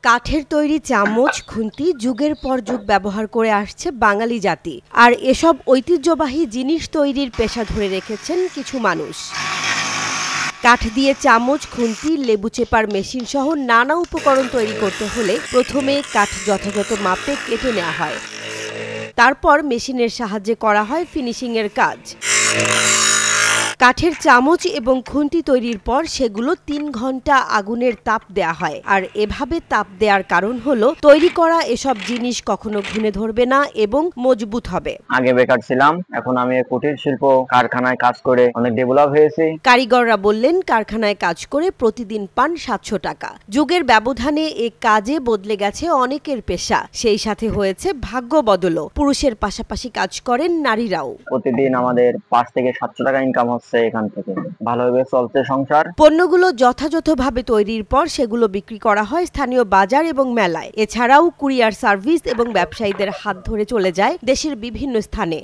কাঠের তৈরি চামচ, খুন্তি যুগের পর যুগ ব্যবহার করে আসছে বাঙালি জাতি। আর এসব ঐতিহ্যবাহী জিনিস তৈরির পেশা ধরে রেখেছেন কিছু মানুষ। কাঠ দিয়ে চামচ, খুন্তি, লেবু চেপার মেশিন সহ নানা উপকরণ তৈরি করতে হলে প্রথমে কাঠ যথাযথ মাপে কেটে নেওয়া হয়। তারপর মেশিনের সাহায্যে করা হয় ফিনিশিংয়ের কাজ। কাঠের চামচ এবং খুন্তি তৈরির পর সেগুলো ৩ ঘন্টা আগুনের তাপ দেয়া হয়। আর এভাবে তাপ দেওয়ার কারণ হলো তৈরি করা এসব জিনিস কখনো ঘুণে ধরবে না এবং মজবুত হবে। আগে বেকার ছিলাম, এখন আমি কুটির শিল্প কারখানায় কাজ করে অনেক ডেভেলপ হয়েছি। কারিগররা বললেন, কারখানায় কাজ করে প্রতিদিন পান ৭০০ টাকা। যুগের ব্যবধানে এ কাজে বদলে গেছে অনেকের পেশা, সেই সাথে হয়েছে ভাগ্য বদলও। পুরুষের পাশাপাশি কাজ করেন নারীরাও। প্রতিদিন আমাদের ৫ থেকে ৭০০ টাকা ইনকাম হচ্ছে। এখান থেকে ভালোভাবে চলছে সংসার। পণ্যগুলো যথাযথভাবে তৈরির পর সেগুলো বিক্রি করা হয় স্থানীয় বাজার এবং মেলায়। এছাড়াও কুরিয়ার সার্ভিস এবং ব্যবসায়ীদের হাত ধরে চলে যায় দেশের বিভিন্ন স্থানে।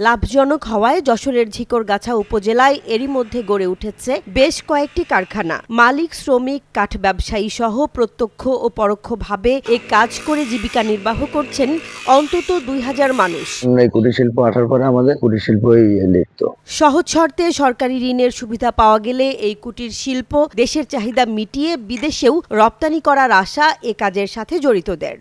লাভজনক হওয়ায় যশোরের ঝিকরগাছা উপজেলায় এরই মধ্যে গড়ে উঠেছে বেশ কয়েকটি কারখানা। মালিক, শ্রমিক, কাঠ ব্যবসায়ী সহ প্রত্যক্ষ ও পরোক্ষভাবে এই কাজ করে জীবিকা নির্বাহ করছেন অন্তত ২,০০০ মানুষ। এই কুটির শিল্প আসার পরে আমাদের কুটির শিল্পই লিপ্ত। সহজ শর্তে সরকারি ঋণের সুবিধা পাওয়া গেলে এই কুটির শিল্প দেশের চাহিদা মিটিয়ে বিদেশেও রপ্তানি করার আশা এ কাজের সাথে জড়িতদের।